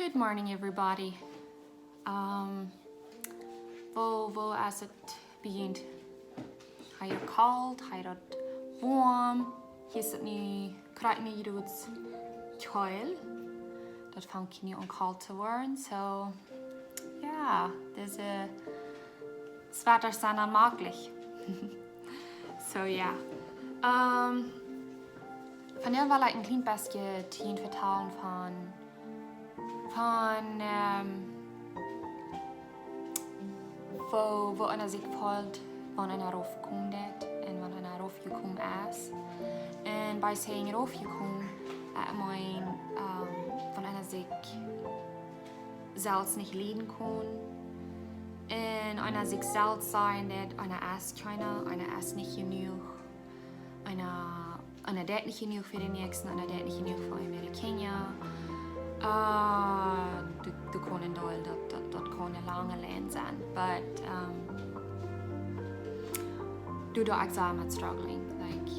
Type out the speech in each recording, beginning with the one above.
Good morning, everybody. Wo as het begint. Hij er koud, hij er warm. Hier is het nu, krijg nu iets koud. Dat vangt nu om koud te worden. So, ja, das ist weiter sein unmöglich. So, ja. Van heel wel een klein beetje te vertellen van wo einer sich fühlt, wann einer raufkommt und wann einer raufgekommen ist. Und bei saying raufgekommen, mein, von einer sich selbst nicht leiden kann. Und einer sich selbst sein, dass einer ist keiner, einer ist nicht genug. Einer det nicht genug für den nächsten, einer det nicht genug für Amerikaner. Du kan dat kan een lange lijn zijn, but du da examen struggling, like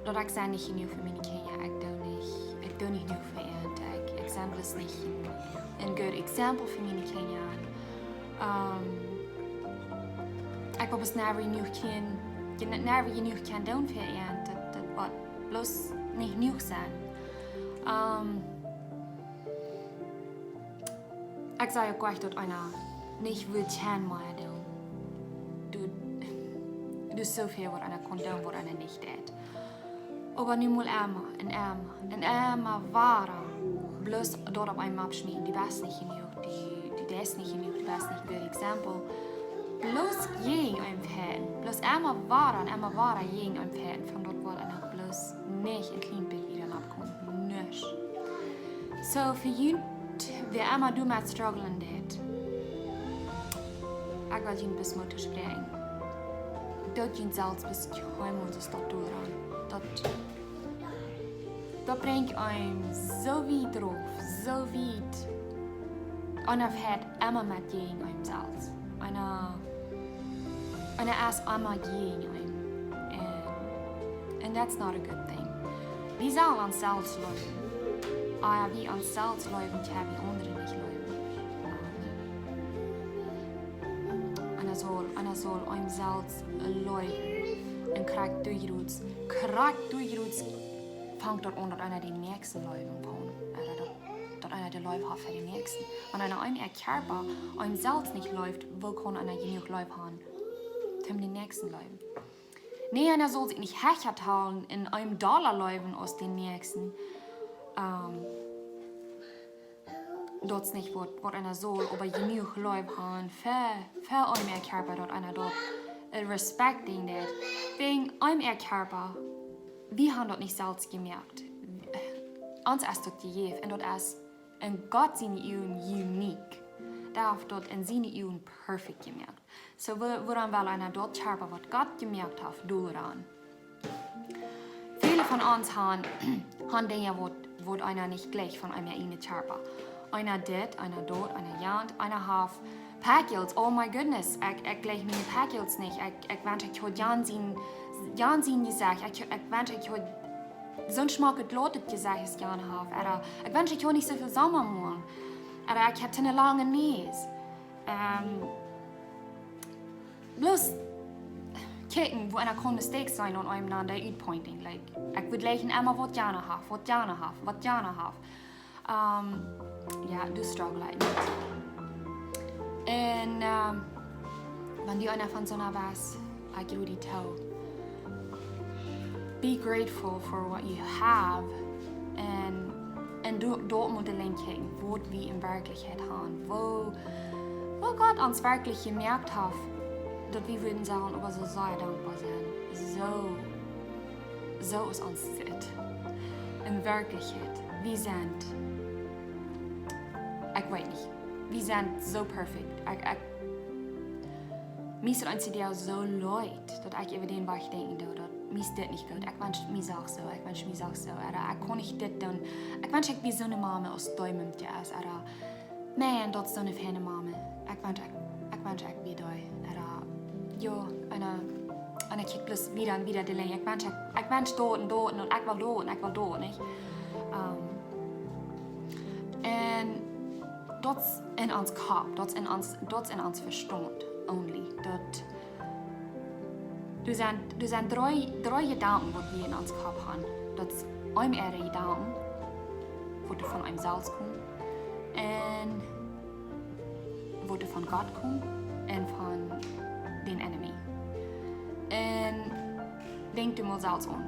dat ik zijn niet genoeg voor mijn kinderen, ik doe niet genoeg voor hen, ik example is niet een good example voor mijn kinderen. Ik wil dus never genoeg kan doen voor hen, dat wat bloos niet genoeg zijn. Ik zei ook echt dat einer niet wil meer doen. Du zoveel wat einer kon doen, wat einer niet deed. Aber nu moet Emma waren. Bloos door op een abschmieden, die was niet genoeg, die des niet genoeg, die was niet good example. Bloos jeng een fan. Bloos Emma waren jeng een fan. Van dat wordt einer bloos niet een klein beetje dan opkomt. Nisch. So für you, wer immer du mit strugglen det, ich will ihn bis Mutter sprechen. Dort ihn selbst bis heim und das dort durch. Dat brengt einem so weit drauf, so weit. Einer hat immer mit gegen einem selbst. Einer ist immer gegen einem. And that's not a good thing. Wie soll uns selbst leben? Wie ons zelfs leven, tja, wie anderen niet leven. En zal hem zelfs leven. En krijgt durchruts, fangt dort onder einer den nächsten leven kan. Dat einer de leven hat für den nächsten. Wenn einer einem erkennbar, einem selbst nicht läuft, wo kann einer genug Leib haben, um den nächsten leben. Nee, einer soll sich nicht hechert hauen in einem Dollar leben aus den nächsten. Dort nicht wird einer soll, aber genug Leute haben für einen Körper, dort einer dort respektieren det. Wegen einem Körper, wir haben dort nicht selbst gemerkt. Uns ist dort gegeben und dort ist in Gott seine Ehren unique. Darf dort in seine Ehren perfekt gemerkt. So woran will einer dort Körper, was Gott gemerkt hat, daran. Viele von uns haben Dinge, wo einer nicht gleich von einem eigenen Körper. Einer dit, einer dort, einer jant, einer hat Päckels. Oh my goodness, ich gleich meine Päckels nicht. Ich wünsche, ich hätte Jan sehen gesagt. Ich wünsche, ich hätte so ein Schmack gelotet gesagt, es Jan hat. Oder ich wünsche, ich hätte nicht so viel Sommer machen. Oder ich hätte eine lange Nase. Bloß kijken, wo einer kann mistake sein und einander uitpointing. Like, ich würde lächeln immer, was Jana hat. Ja, du struggle halt nicht. Und wenn du einer von so einer was, I give you die Tau. Be grateful for what you have and dort muss du kicken, wo wir in Wirklichkeit haben, wo Gott uns wirklich gemerkt hat, dass wir würden sagen, aber so sehr dankbar sein. So ist uns das. In Wirklichkeit, wir sind, ich weiß nicht, wir sind so perfekt. Mir ist uns die so leid, dass ich über den Weg denke, dass mir ist das nicht gut. Ich wünsche mir auch so. Oder ich kann nicht das tun. Ich wünsche, ich bin so eine Mama aus Däumen, die ist. Oder, man, das ist so eine feine Mama. Ich wünsche, ich bin da. Oder, ja, einer kijkt plus wieder die lijn. Ik wens dort und ich will dort, nicht? En dat is in ons kop, dat is in ons verstand only. Er zijn drie gedanken wat we in ons kop hebben. Dat is een gedanken, wat van einem zelf komt, en wat van God komt, en van den enemy. En denk mal zelfs an.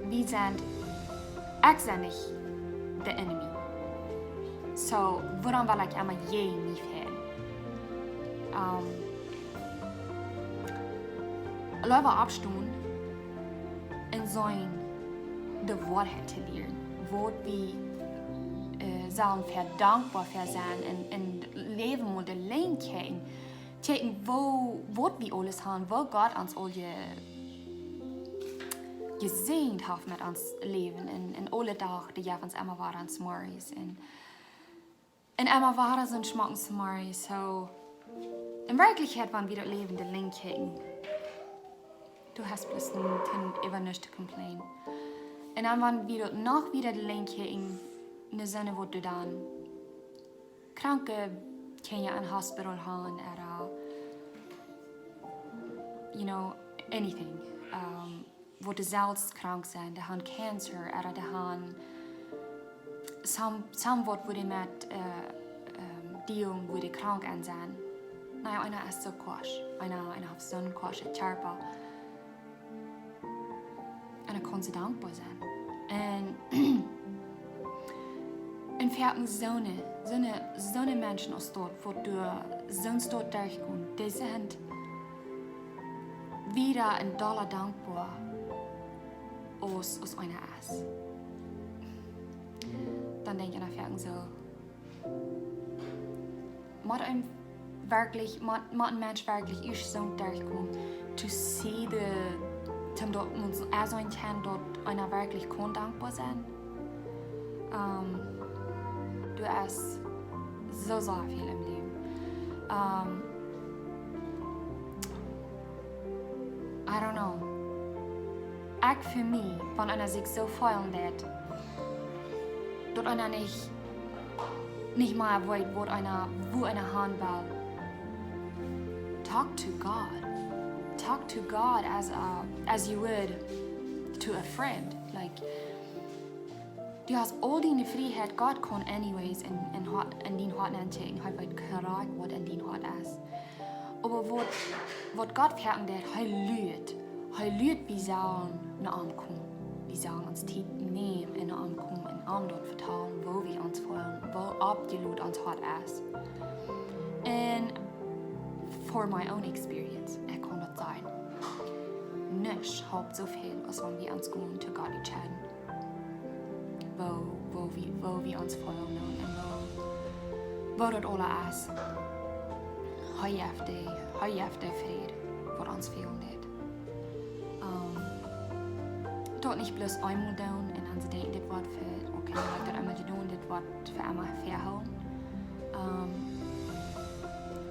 Wir sind eigentlich der enemy. So, woran will ich immer je nicht hin? Leute abstehen und sein die Wahrheit zu lernen. Wo wir sollen verdankbar sein und leben und lenken. Kijken wat we alles hebben, wat God ons al gezegend heeft met ons leven en alle dagen die ons immer waren smarries en immer waren zijn schmacken smarries. So, in Wirklichkeit waren wir das Leben der Linken. Du hast bloß über nichts zu complain. Und dann waren wir noch wieder die Linken in der Sinne, wo du dann Kranke kan je een hospital gaan you know, anything. Wo de zelfs krank zijn, de gaan cancer, de gaan some wat wo de met dealen wo de krank aan zijn. Nou ja, einer is zo kwasch, einer heeft zo'n kwasch, het charpa. En dan kan ze dankbaar zijn. En verken zo'n mensen als dort, wo du zo'n dort durchkomt, die sind wieder ein Dollar dankbar aus einer Ass. Dann denke ich nach so, muss ein Mensch wirklich ist so durchkommen, to see dort also ein Teil dort einer wirklich kann dankbar sein. Du hast so viel im Leben. I don't know. Ich für mich, wenn einer sich so freuen wird, dort einer nicht mal weiß, wo einer Hand will. Talk to God. Talk to God as you would to a friend. Like, du hast all deine Freiheit, Gott kann anyways in dein Hart anchecken, halt weit karat, was in dein Hart ist. Aber was Gott verken det, hij lügt, wie sollen nach Arm kommen. Wir sollen uns Zeit nehmen, in Arm kommen, in Arm dort vertrauen, wo wir uns wollen, wo absolut uns Hart ist. Und for my own experience, kann das sein. Nichts hat so viel, als wenn wir uns gehen zu Gott entscheiden. Wo wir uns freuen und wo das alles ist. Hij heeft de vrede voor ons fehlen dit. Dort nicht bloß einmal down und dann denken, das wird für, okay, ich das einmal tun, das wird für einmal verhauen.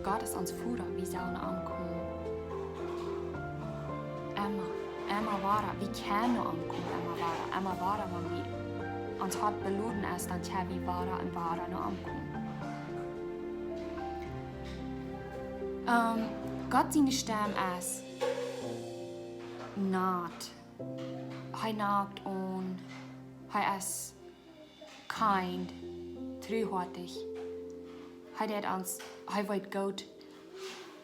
Gott ist uns Führer, wie sollen ankommen. Emma war, wie kann nur ankommen, Emma war, wenn wir uns hart beluden ist, dann tja, wie war und nur ankommen. Gott seine Stimme ist naht. Hij naagt on. Hij is kind, treuhartig. Hij deed ons. Hij weet goed.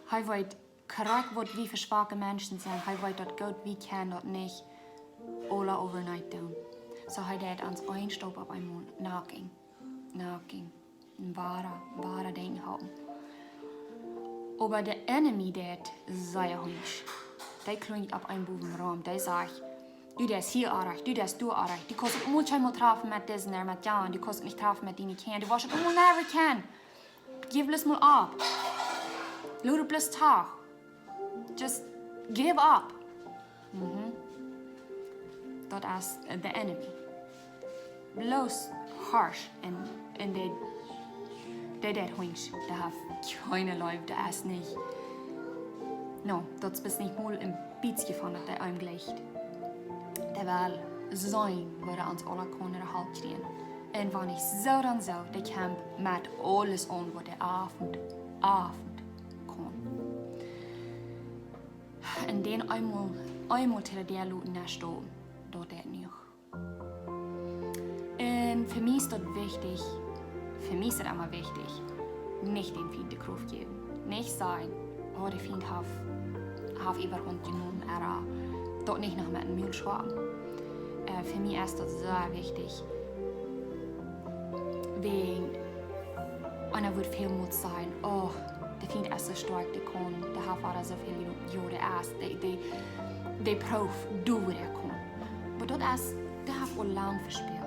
Hij weet correct wat wie für schwache Menschen sind. Hij weet dat goed wie kan dat niet alle overnight doen. So hij deed ons een stap op een mond. Naking. Een ware ding houden. Aber der enemy deed zei niet. Die klinkt op een bovenraam. Die zegt. Du das hier arach, du das du arach. Du kannst immer schon mal treffen mit diesen oder mit Jan. Du kannst nicht treffen mit denen kann. Du warst immer never can. Gib bloß mal ab. Lade bloß Tag. Just give up. Das ist the enemy. Bloß harsh und der Hund, der hat keine Leute, der ist nicht. No, das ist nicht mal ein bisschen von der einem gleicht. Der will zijn worden ons alle kunnen halten. En wanneer zo dan zo, de camp met alles on wat de avond kon. En dan eenmaal til de luten næste år, dat det nu. En für mich ist das wichtig, für mich ist das immer wichtig, nicht den Feind die Kraft geben. Nicht sagen, oh, der Feind hat überhand genommen, dort nicht noch mit dem Müll schwaben. Für mich ist das sehr wichtig, wegen einer wird viel Mut sein, oh, der Feind ist so stark, der kann, der hat auch so viele Jahre erst, der Prof, du wird er kommen. Aber dort ist, der hat auch lang verspielt.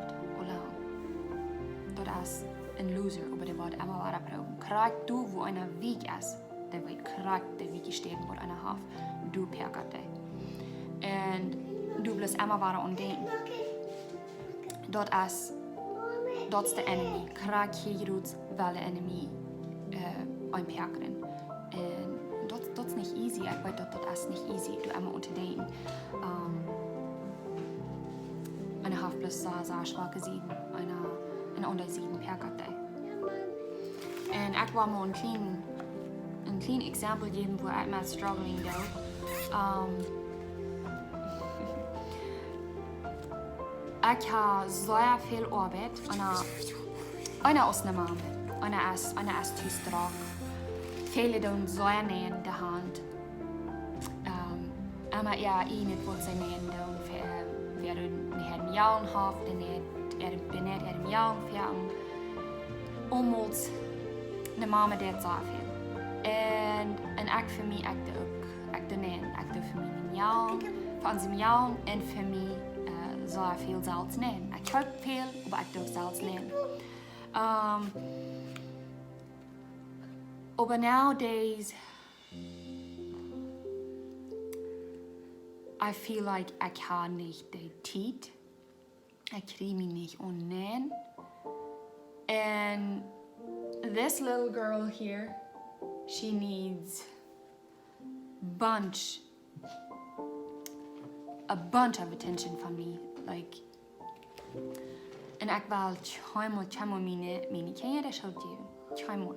Als een loser, aber der wird immer weiter proben. Krijg du, wo einer Weg ist, der wird krijg der Weg stehen, wo einer hat, du perkert dich. Und du bleibst immer weiter und denken. Dort ist der Enemy. Krijg hier ut, weil der Enemy ein perkeren. Und dort ist nicht easy, ich weiß, dort ist nicht easy, du immer unter denken. Einer hat bloß sehr schwache Sieden, en onder zien perkert. En ik wil maar een klein example geven waar ik met struggling doe. Ik heb zeer veel arbeid. Einer ist eine Mama, einer ist zu stark. Viele doen zeer neer in de hand. Maar ja, niet wat ze neer doen. Wir haben Jahren gehabt, beneden hem jou fjern omhoog de mama deed zo veel en ik voor mij ik doe voor mij een jaar van zijn jaar en voor mij zo veel zelfs nemen ik heb veel maar ik doe zelfs nemen aber nowadays I feel like ik heb niet de tijd. Ik krijg me niet onneen. And this little girl here, she needs a bunch of attention from me. Like, en ik wil tjemel meine kinderen schuld geven. Tjemel.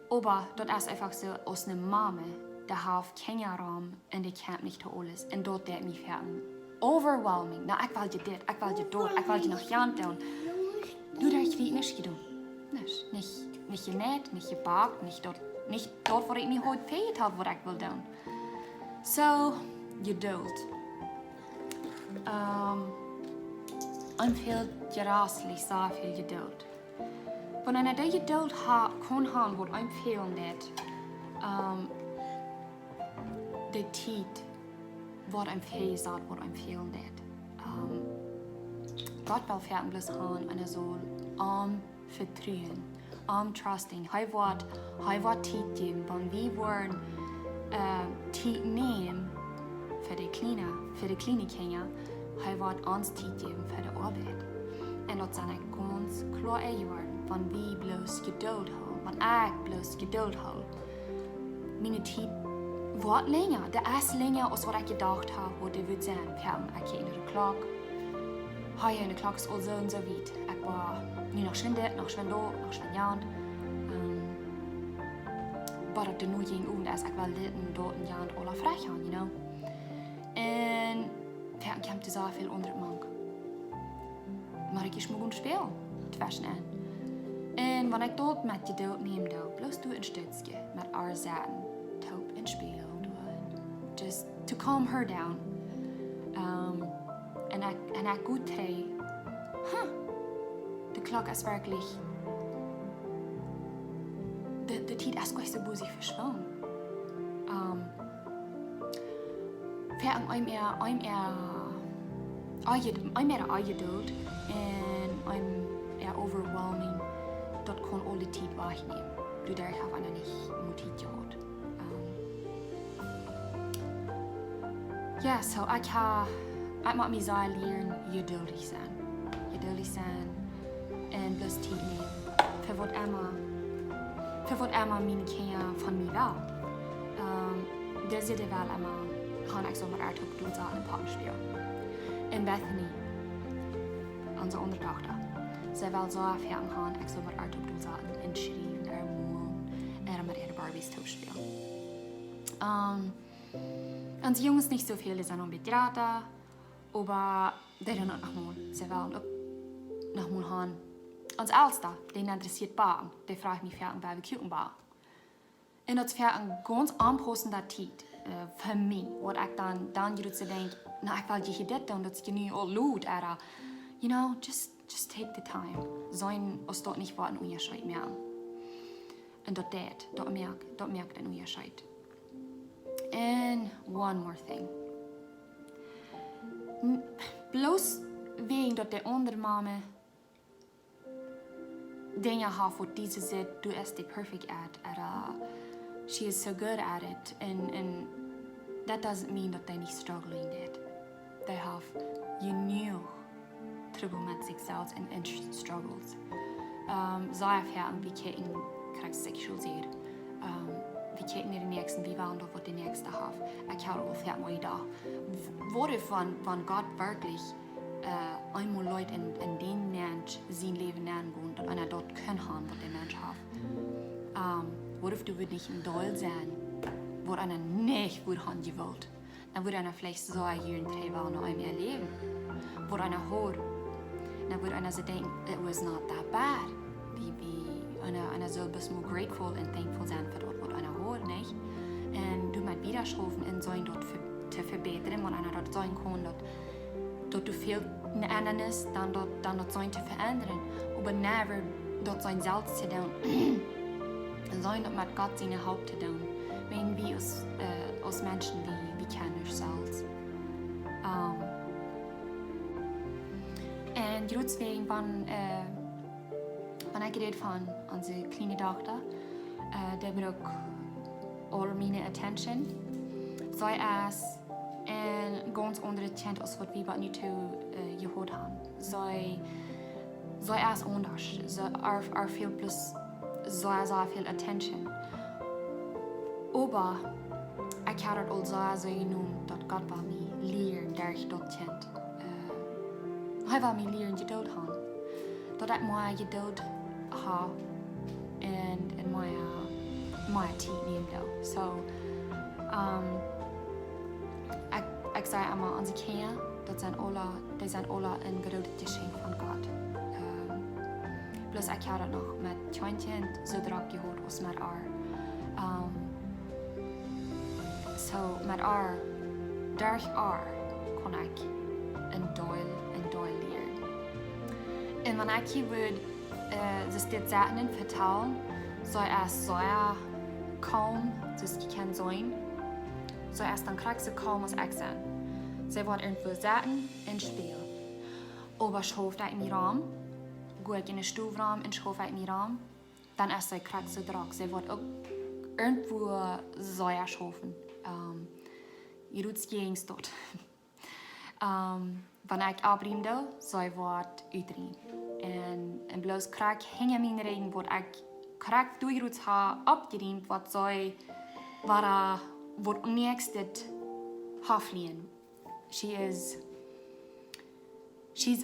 Aber dat is einfach so, als eine Mama, der hat keine Raum und die kennt nicht alles. Und dort deed mich fertig. Overwhelming. Nou, ik wil je dit, ik wil je dat, ik wil je nog jaan doen. Doe dat je niet gedaan. Niet je net, niet je bakt, niet dat wat ik niet ooit peet had wat ik wil doen. So, geduld. En veel geraselijk, zo veel geduld. Wanneer je geduld kan hebben, wordt een veel net. De tijd. Wat een veel zat, wat een veel net. God wil verder bloos gaan en zo vertrouwen, trusting. Hij wordt tijd geven, want we worden tijd nemen voor de kleine kinderen. Hij wordt ons tijd geven voor de arbeid. En dat zijn ik ganz klaar worden, want we bloos geduld houden, want ik bloos geduld houden. Mijn tijd wordt länger. Det är länger als vad jag gedacht har vad det vill säga. Jag kan in der klok. Har jag en klok och så vid. Jag var nu nog schwindet, nog schwindå, nog schwindjant. Bara det nu ging das jag var liten då en jant alla fräckan, you know. En jag kom till så fel under mång. Men jag gick mig spel tvärsen än. En vad jag då med det då nämnde bloß du en stützke med arzaten, top en spel. Just to calm her down. En ik goed zei, de klok is werkelijk, de tijd is gewoon zo boezig verschwommen. Verder I'm meer aangeduld en I'm overwhelming. Dat kan al die tijd wegnemen. Du daar heb ik niet motief gehad. Ja, so ik moet mezelf leren geduldig zijn. Geduldig zijn en bloos tijd nemen. Voor wat Emma mijn kinderen van mij wil. Dat zit er wel Emma, gaan ik zomaar uit op doen, in Pappenspiel. In Bethany. onze onderdochter. Zij wil zo afhang gaan, ik zou wat uit op doen zaten en schrijven, moe, met ihre Barbies spelen. Onze jongens nicht so viel, die sind am Theater, aber die dann nochmal, sie wollen auch nochmal haben. Ons oudste, die interessiert Baden, die vraagt mich für bei Küchenbar. En dat is een ganz aanpassende tijd voor mij. Wat ik dan je te denken, nou ik wil je dit doen, dat is je nu al lood, oder, you know, just take the time. Zijn als dat niet wat een onderscheid meer. En dat merkt een onderscheid. And one more thing. Bloos wegen dat de andere mama dingen heeft voor deze zit, du is die perfect at, she is so good at it, and that doesn't mean that they're not struggling with it. They have unique trouble met zichzelf and struggles. Zij ervaren, wie kijken, krijgt seksualiseerd. Vi kijken naar de nächsten, wie waren dat wat de nächste heeft. Ik hou al veel mooi daar. Wat if van God wirklich einmal Leute in den Mensch sein Leben nennen, dat einer dort können haben, was der Mensch hat. Wat if du würd nicht ein Doll sein, wo einer nicht gut haben gewollt. Dann würde einer vielleicht so hier in 3 Wochen noch einmal erleben. Wo einer hört. Dann würde einer so denken, it was not that bad. Einer soll ein bisschen more grateful and thankful sein für das, was einer hört, nicht? Und du mit widerschaffen und so dort zu verbessern, wenn einer dort sagen kann, dass du viel anderes dann dort sein zu verändern. Aber never dort sein selbst zu tun. Sein dort mit Gott seine Haupt zu tun. Wenn wir als Menschen, wie kennen uns selbst. Und deswegen, wenn ich rede von unserer kleinen Tochter, der braucht all meine Attention. Sei es ein ganz anderes Kind, als was wir nicht gehört haben. Sei es anders. Sei viel plus, sehr viel Attention. Aber ich habe das also genommen, dass Gott bei mir lernt, dass ich das Kind. Er will mir lernen, Geduld haben. Dass ich mehr Geduld habe in meiner Zeit nehmen will. So, ich sage immer, unsere Kinder, die sind alle ein geduldes Geschenk von Gott. Bloß ich habe noch mit Kindern so drauf gehört, als mit so mit durch kann ich ein Doll lernen. Und wenn ich hier würde, das die Zeiten vertellen, soll es so kaum, das kann sein, so erst dann kriegst du kaum was ich sein. Sie wird irgendwo Zeiten ins Spiel. Aber ich hoffe, in den Raum, gehe ich in den Stuhlraum und ich hoffe, in den Raum, dann erst sie kriegst du Druck. Sie wird auch irgendwo so erschaffen. Ihr tut es gegen dort. Wenn ich abrinde, soll ich uitdrehen. En bloos krijg hingen mijn regen, wat ik krijg doorgeroet ha opgediend, wat zij wat next dit haflien. She's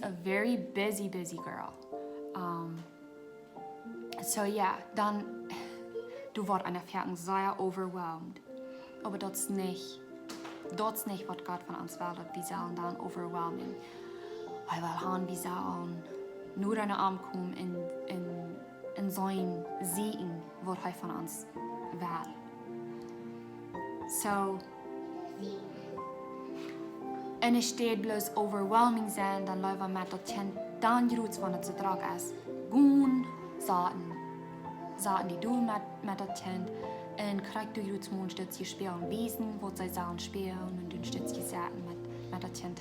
a very busy girl. So yeah, dann du wordt an der Ferien sehr overwhelmed. Aber das ist nicht, was Gott von uns will, dass wir sollen dann overwhelmen. Weil wir haben, wir sollen nur eine Ankommen in sein Segen, was er von uns will. So, und es steht bloß overwhelming sein, dann läuft wir mit das Kind, dann gerührt, wenn es so trag ist. Gehen, Sachen, die du mit das Kind, und kriegt du jetzt mal stütz spielen Wesen, wo sie sollen spielen, und du stütz Sachen mit das Kind,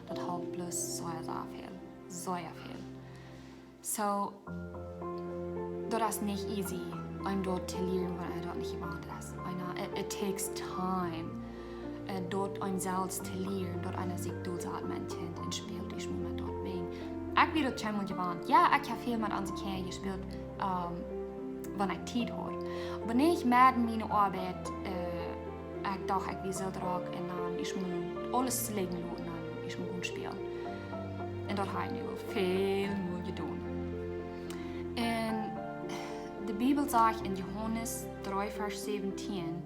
das halt bloß so viel. So, das ist nicht easy, dort zu lernen, weil dort nicht gewandt ist. It takes time, dort ein selbst zu lernen, dort einer sich durchsagt, mein Kind, und spielt ich mit dort wegen. Ich bin dort schon gewandt. Ja, ich habe viel mit unseren Kindern gespielt, wenn ich Zeit habe. Aber nicht mehr in meiner Arbeit, ich dachte, ich will so drauf, und dann ich muss alles legen lassen, und ich muss gut spielen. En dat ga ik nu wel veel meer doen. En de Bijbel zegt in Johannes 3, Vers 17,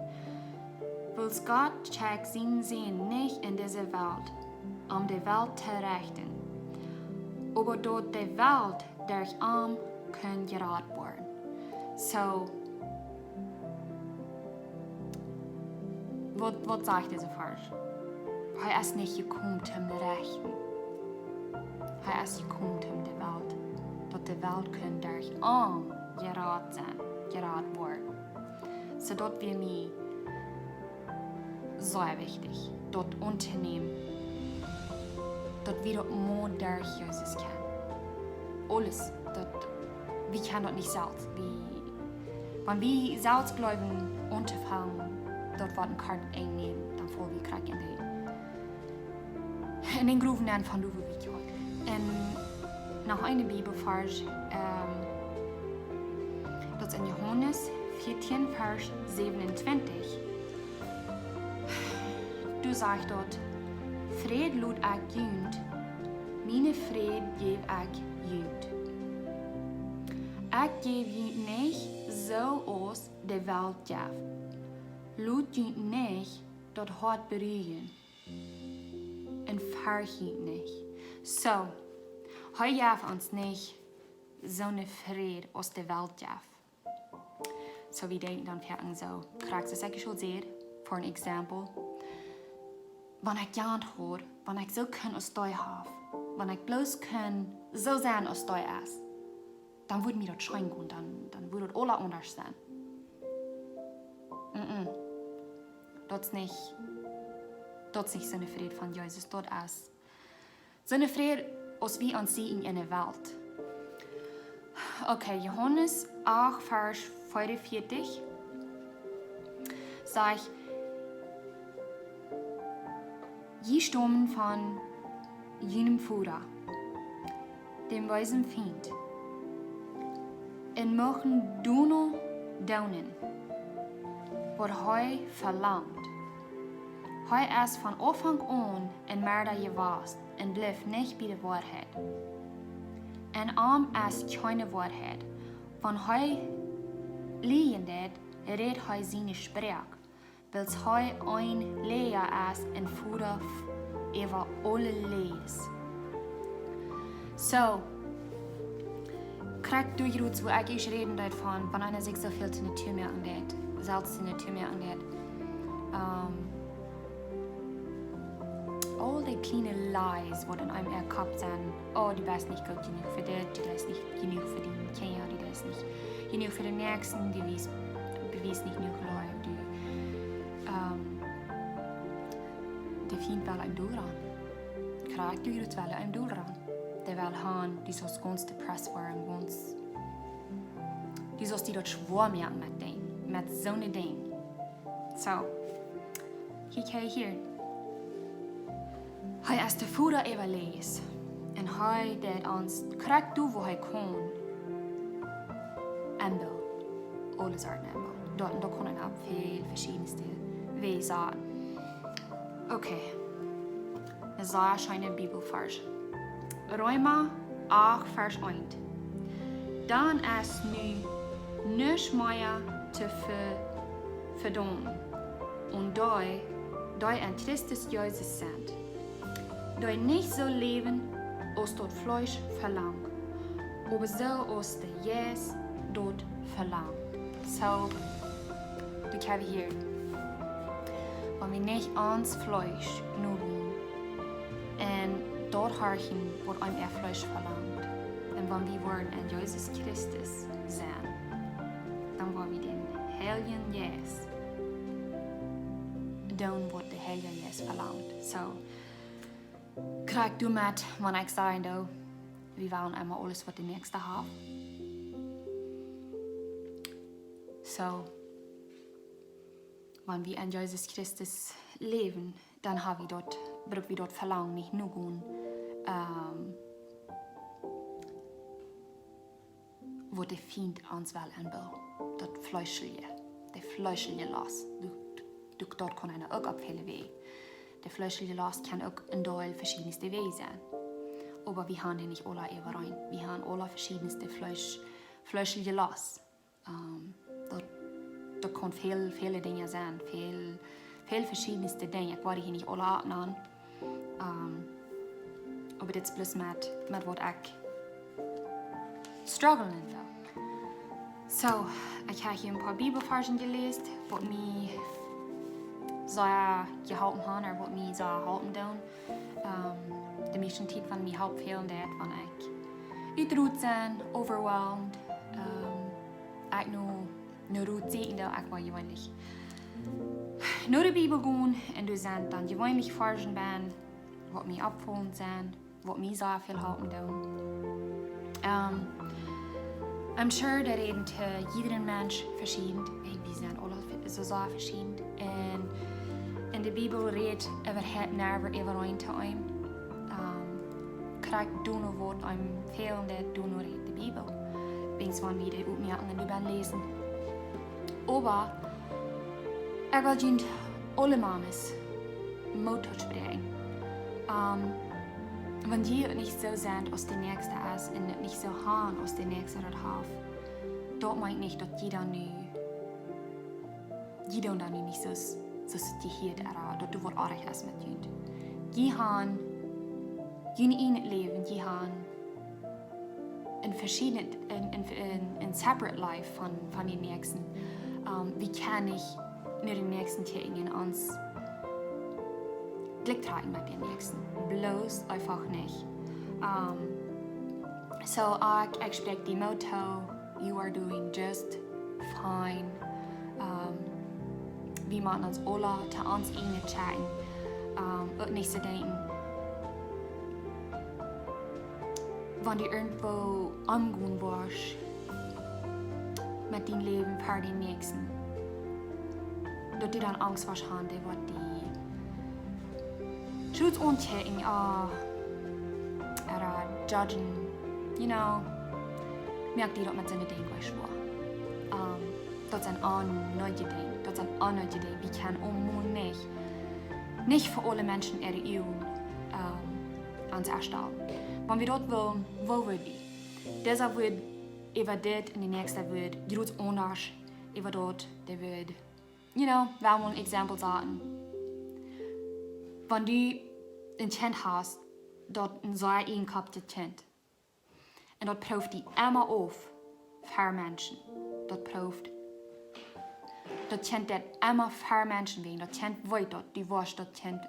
Wils Gott schickt zijn Sohn nicht in diese Welt, de Welt te rechten, aber dort de Welt durch arm kann gerat worden. So, wat zegt deze vers? Hij is niet gekomen om de rechten. Hij is gekomen om de Welt, dat de Welt kan durch arm gerat worden. So, dat wir mir sehr wichtig, dat unternehmen, dat wir dat more durch Jesus kennen. Alles, wir können das nicht selbst. Wenn wir selbst glauben, unterfangen, dort wird ein Kart einnehmen, dann voll wir kriegen in den Gruven dann von du wie ich heute. Und noch eine Bibelvers, das in Johannes 14, Vers 27. Du sagst dort, Fred lud ich jünd, meine Fred geb ich jünd. Ich geb jünd nicht so aus der Welt gab. Lud jünd nicht dort hart berühren. Und vergiet nicht. So, hij gaf ons nicht so eine Fred aus der Welt gab. So wie denken dan fertig so. Krijg ze zeker schon zeer, voor een Exempel. Wanneer ik jant hoor, wanneer ik zo kan als jij heb, wanneer ik bloos kan zo zijn als jij is, dan wordt mij dat schijngoed, dan wordt het alle anders zijn. Dat is niet zo'n vrede van Jezus, dat is zo'n vrede als wie ons zien in de wereld. Oké, Johannes 8, Vers 45 zegt, je stammen von jenem Vater, dem weisen Feind, en mogen doen, wat hij verlangt. Hij is van Anfang an een Mörder gewesen en bleef niet bij de waarheid. En arm is keine waarheid, van hij leende redt hij zijn spraak, wils hij een Lehrer is en Vater over alle Lees. So, krijg du iets wo ich reden davon, wenn einer sich so viel zu der Tür mehr angeht, selbst in der Tür mehr angeht. All die kleinen Lies, die in einem Kopf sind, oh, du bist nicht gut genug für das, du bist nicht genug für den Kinder, du bist nicht genug für den Nächsten, du bewies nicht genug Leute, de Feind will einem doorgaan. Krijg du het wel einem doorgaan. De wil gaan, die zoals ganz depressed waren, ganz... Die zoals die dat schwaar maken met zo'n ding. So, kijk hier. Hij is de Vader overlees. En hij deed ons, krijg du wo hij kon. En wil. Alles uit en wil. Dat kon hij op veel verschillende wijzen. Oké. Een zeer schijne Bibelvers. Römer 8, Vers 1. Dan is nu niets meer te verdoen. Und die in Christus Jesus sind. Die nicht so leben, als das Fleisch verlangt, aber so als der Jesus dort verlangt. So, du kannst hier, wenn wir nicht ans Fleisch nur und dort horchen, was einem Fleisch verlangt. Und wenn wir wollen in Jesus Christus sein, dann wollen wir den Heiligen Jesus doen, was der Heilige Jesus verlangt. So, krijg du met, wanneer ik zei, we willen einmal alles wat de nächste haben. So, wenn wir in Jesus Christus leben, dann haben wir dort verlangen, nicht nur wo der Feind uns will anbauen. Das fleischliche Last. Dort kann einer auch auf viele Wege. Der fleischliche Last kann auch in Teil verschiedenste Wege sein. aber wir haben nicht alle überein. Wir haben alle verschiedenste fleischliche Lass. Da kann viele Dinge sein, viel verschiedenste Dinge. Ich werde hier nicht alle abnehmen. Aber das ist bloß mit was ich strugglen will. So, ich habe hier ein paar Bibelversen gelesen, die mich sehr geholfen haben, oder die mich sehr geholfen haben. Die meiste Zeit von mir Hauptfehlen, wenn ich uitruht zijn, overwhelmed. Ik nu routine dat ik wel gewöhnlich nur de Bibel gaan en du zijn dan gewöhnlich Versen ben, wat mij opvallen zijn, wat mij sehr viel helpen doen. I'm sure dat eben jeder Mensch verschieden, wir sind alle so sehr verschieden. Und in der Bibel redet over het nerven over een time. Krijg doen wat I'm fehlen dat doen in de Bibel. Wings van wie de opmerkingen nu ben lezen. Aber ik wil je alle mames Mut sprechen. Wenn die nicht so sind, als der Nächste ist und nicht so haben, als der Nächste das hat, dort meint nicht, dass jeder dann nicht so stichiert ist, dass du was anderes hast mit ihnen. Die haben in ihrem Leben, die haben ein separate life von den Nächsten. Wie kann ich nur den Nächsten tätigen uns Glück tragen mit den Nächsten? Bloß einfach nicht. So ich spreche die Motto, you are doing just fine. Wir machen uns alle zu uns innen chatten und nicht zu denken, wenn du irgendwo umgehen willst mit deinem Leben für den Nächsten, dass du dann Angst hast, was die Schutz untätigen oder judgen, merkt ihr, dass man seine Dinge schwör. Das sind neue Dinge, wir können nicht für alle Menschen ihre Ehren ans erstellen. Wenn wir dort wollen, wo wird die? Dieser wird über das und die nächste wird ganz anders über dort, der wird, wir wollen ein Exempel sagen. Wenn du ein Kind hast, dort ein sehr eingekaptes Kind, und dort prüft die immer auf für Menschen, dort prüft das Kind, das immer für Menschen wegen, das Kind weiß dort, die weiß das Kind,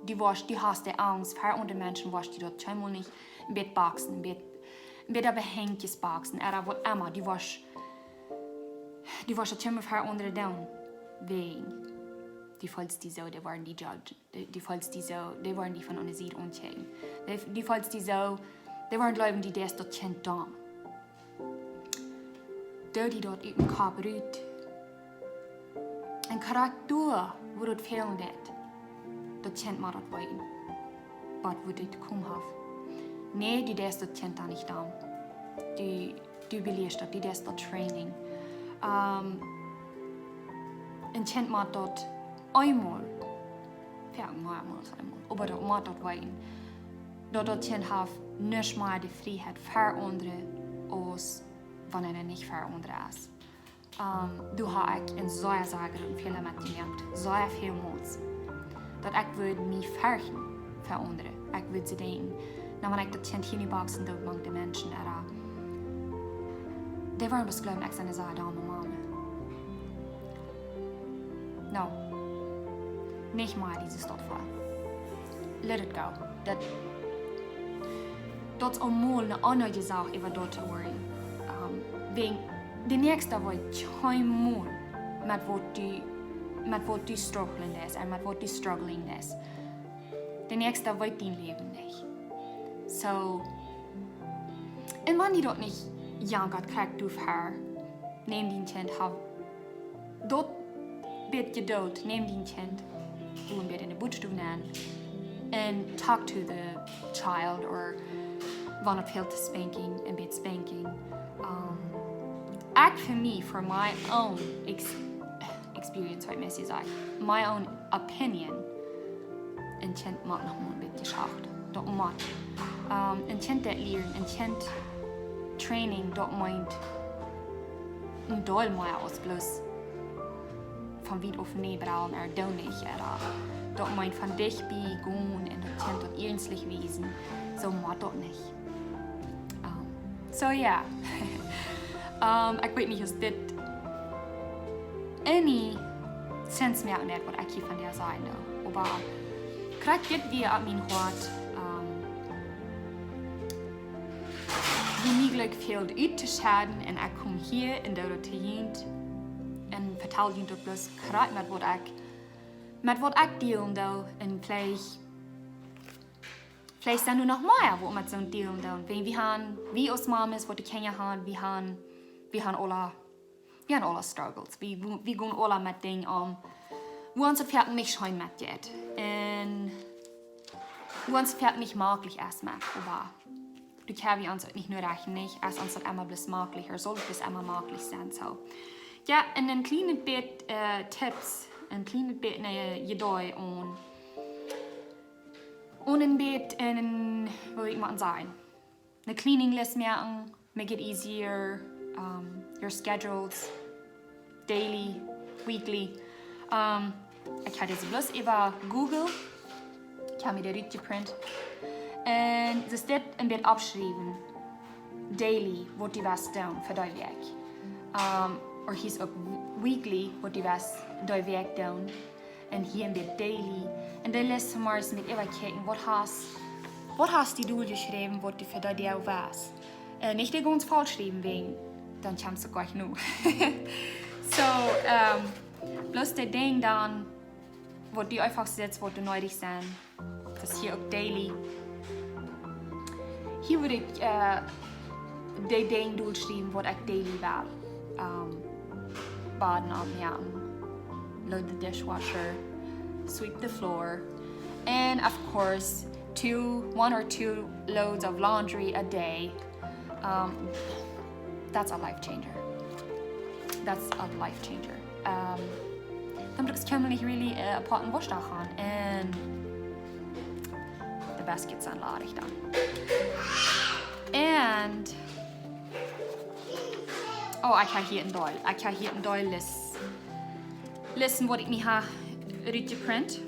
die hast die Angst für andere Menschen, was die dort scheinbar nicht im Bett boxen, im Bett aber Hängjes boxen, oder was immer, die weiß das scheinbar für andere down wegen. Die falls die so, die waren die Judge, die falls die so, die waren die von einer Seite untägen. Die falls die so, die waren Leute, die das dort Kind da. Die dort im Kopf rüht. Ein Charakter, wo dort fehlen wird. Dat Kind maar dat weten. Wat we dit komen have. Nee, die des dat Kind dan niet dan. Die beleert dat, die des dat training. Een Kind maar dat eenmaal. Ja, maar eenmaal. Aber dat maar dat weten. Dat Kind have niet maar de vrijheid voor anderen als wanneer niet voor anderen is. Du hast een zeer zaken veel met gemerkt. Zeer veel moed. Dat ik wil me vergen voor anderen. Ik wil ze denken, nou wanneer ik dat kind hier niet boxen doe, mang de mensen er. Die waren besluiten, ik zijn een dame mama. Nou, niet maar deze stadval. Let it go. Dat is allemaal een andere zaak over dat te worden. Wegen de nächste wordt geen moe met wat du struggling is en met wat du struggling is. De nächste weet die leven niet. So, en wanneer dat niet jankert, krijgt du haar. Neem die kind, dat bit geduld, neem die kind, hoe een beetje in de boetstoel aan, en talk to the child, or wanneer veel te spanking, een beetje spanking. Act for me, for my own experience, right, Mrs. I, my own opinion, and kind mag nog een beetje zacht. dat mat. En kent dat leren, en kent training dat meint een deel meer als bloos van wie of nebraal naar donig era. Dat meint van dichtbij gaan en dat kent dat ernstig wezen. Zo mat dat niet. So ja. Ik weet niet of dit any sens merkt net wat ik hier van der zei nou. Maar krijg dit weer aan mijn hoort. Wie mogelijk veel uit te schaden en ik kom hier in de routine en vertel je dat plus krijg met wat ik deel en vielleicht dann nur noch mehr, wo man so ein Deal und wir haben, wie aus Mamas, wo die Kinder haben, wir haben alle Struggles. Wir gehen alle mit Dingen wo uns das nicht schön mit geht. Und wo uns das nicht möglich ist, aber du kannst uns nicht nur reichen, nicht, als uns das immer bloß möglich, soll es immer möglich sein, so. Ja, und ein kleines Bit Tipps, ein kleines Bit Idee und ein Bit wie ich mal sagen, eine cleaning list machen, make it easier, your schedules, daily, weekly. Ich hatte das bloß über Google, ich habe mir das geprint und das ist ein Bit abschreiben, daily, was die was tun für dein Werk. Oder hieß auch weekly, was die was dein Werk tun. Und hier ein Bit daily. Und dann lässt du mal mit immer gucken, was hast du geschrieben, was du für dein Jahr warst. Nicht die ganz falsch schreiben, wegen, dann kommst du gleich nur. So, bloß der Ding dann, wo du einfach setzt, wo du neulich sein. Das hier auch daily. Hier würde ich die Ding durchschreiben, was ich daily war. Baden abjagen. Load the dishwasher, sweep the floor, and of course, 1 or 2 loads of laundry a day. That's a life changer. That's a life changer. Dan kan man nicht really pot and wash gaan and the baskets aanladig dan. And ich habe hier een Doyle listen wat ik niet heb uitgeprint.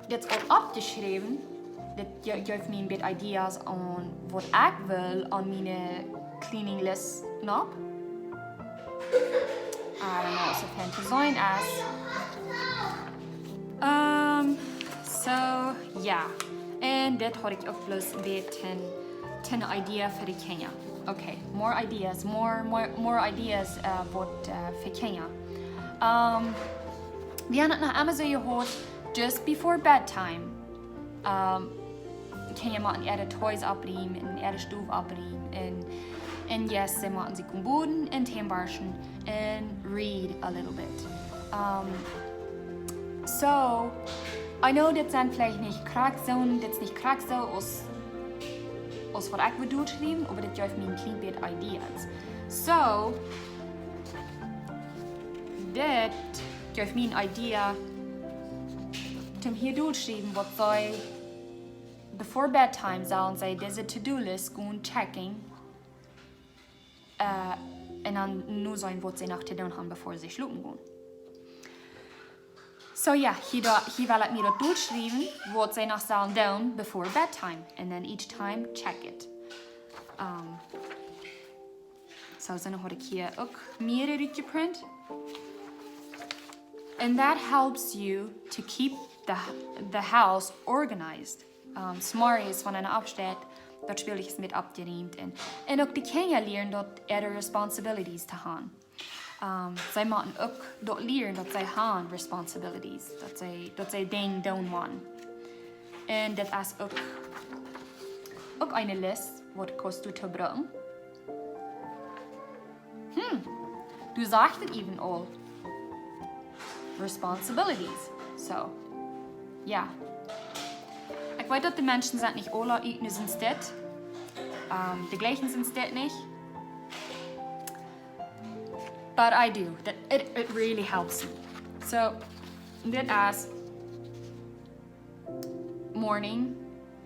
Dit is al opgeschreven. Dit geeft me een beetje ideeën aan wat ik wil aan mijn cleaning list nog. I don't know, so pen te zijn is. So, ja. En dit had ik ook plus een beetje een idee voor de Kenya. Okay, more ideas für Kenya. Wir haben nach Amazon gehört, just before bedtime. Kenya machen ihre Toys abnehmen, in ihre Stufe abnehmen, and yes, sie machen sich am Boden in Tee waschen and read a little bit. So, I know das sind vielleicht nicht krack so aus wat ik wil doorschrijven, maar dat geeft me een klein beetje ideas. So, dit geeft me een idea om hier doorschrijven wat zij before bedtime zullen zij deze to-do-list gaan checking en dan nu zijn wat zij nog te doen hebben bevor ze slapen gaan. So ja, hier wil ik mir dat durchschreiben, wat zij nog zullen doen before bedtime. And then each time, check it. So dan had ik hier ook meer uitgeprint. And that helps you to keep the house organized. Smart is van een opstel, dat speel ik met opgeruimd. En ook de kinderen leren dat responsibilities te hebben. Zij moeten ook dat leren dat zij hebben responsibilities, dat zij dingen doen moeten. En dat is ook een les wat kost u te brengen. Du zegt het even al. Responsibilities. So, ja. Ik weet dat de mensen zijn niet alle uit nu zijn stad. De gleichen zijn stad niet. But I do. It really helps me. So, dit is morning,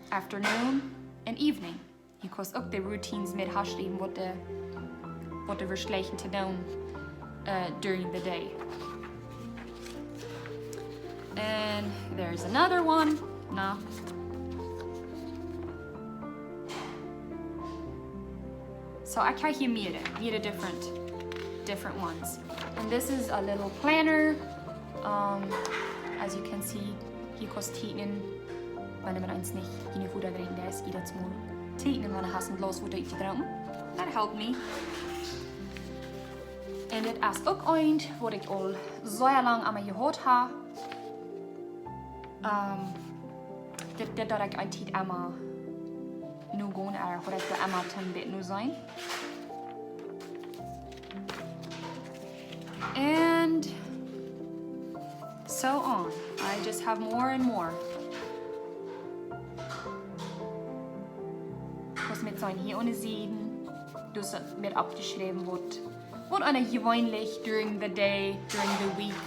afternoon, and evening. Je kost ook de routines met geschreven wat de verslegen te doen during the day. And there's another one. No. So I krijg hier meerdere different ones. And this is a little planner. As you can see, hier kost tiden, wanneer man eens niet in voeder drinkt, is ieder smol. Tiden wanneer has een glas voeder te drinken. That helped me. En dit is ook eind wat ik al zo lang aan me gehoord heb. Dit dat ik altijd allemaal nu gaan er, wat ik allemaal ten bit nu zijn. And so on. I just have more and more. Was met zijn hier ohne zien, dus met abgeschreven wat eine gewöhnlich during the day, during the week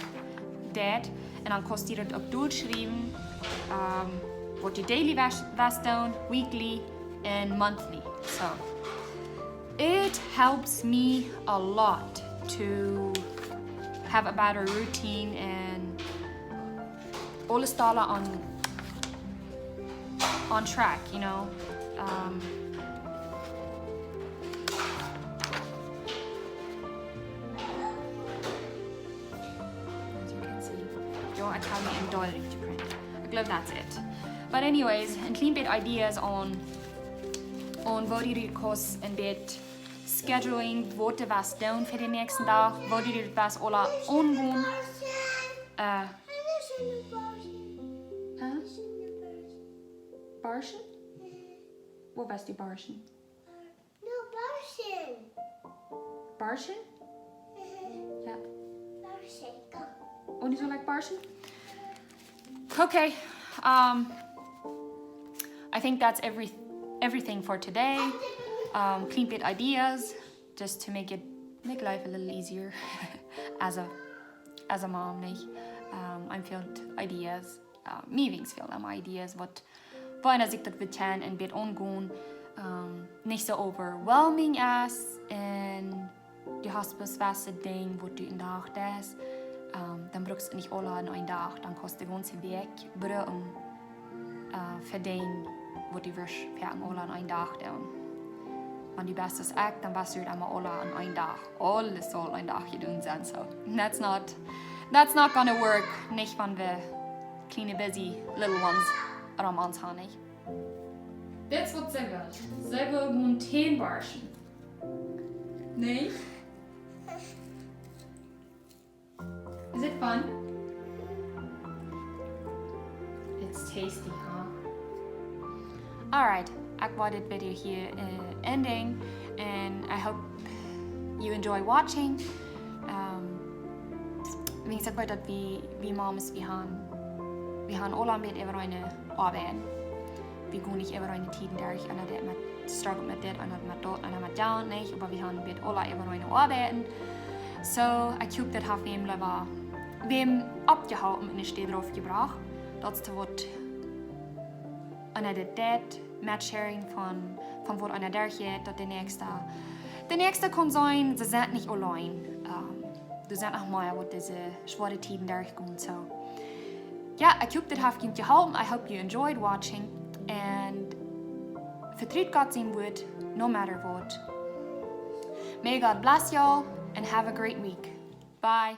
deed. En dan kost je het ook doorschrijven wat je daily was doen, weekly and monthly. So it helps me a lot to have a better routine and alles dollar on track, you know. As you can see, your Academy and dollar to print. I believe that's it. But anyways, and clean bit ideas on body costs and bit scheduling, wat er was doen voor de nächsten dag, wat er was alle omgaan. Barschen? Wat was die barschen? No, barschen. Barschen? Ja. Barschen, kom. Oh, niet zo like barschen? Okay. I think that's everything for today. Clean bit ideas, just to make life a little easier as a mom. I'm filled ideas, meetings filled ideas. What als ik dat betan en bit ongoen, niet zo overwhelming is en de hospice vaste ding wat du in de dag des, dan brukst du niet alle in een dag, dan kost de ganze week brøden verdienen wat du wirst für alle in een dag doen. Want die beste is echt, dan was het allemaal alle in een dag. Alles zal een dag doen zijn. So that's not gonna work. Niet van we kleine busy little ones om ons gaan. Dit is wat ze wil. Ze wil gewoon 10 barschen. Nee? Is it fun? It's tasty, huh? Alright, ik wou dit video hier ending, and I hope you enjoy watching. Ik zeg maar dat we moms, we gaan alle met even een arbeiden. We gaan niet even een tijd daar en dat met struggle met dit en dat met dat en dat met dat niet, maar we gaan met alle even een arbeiden. So, ik hoop dat heeft wem opgehouden en is erop gebracht. Dat is wat en dat matchsharing van wat einer der geht, dat de nächste kan zijn, ze zijn niet alleen. Er zijn nog meer wat deze zware tijden durchgaan. So, ja, ik hoop dat heeft je geholpen. I hope you enjoyed watching. And vertrouwt God zijn woord, no matter what. May God bless y'all and have a great week. Bye.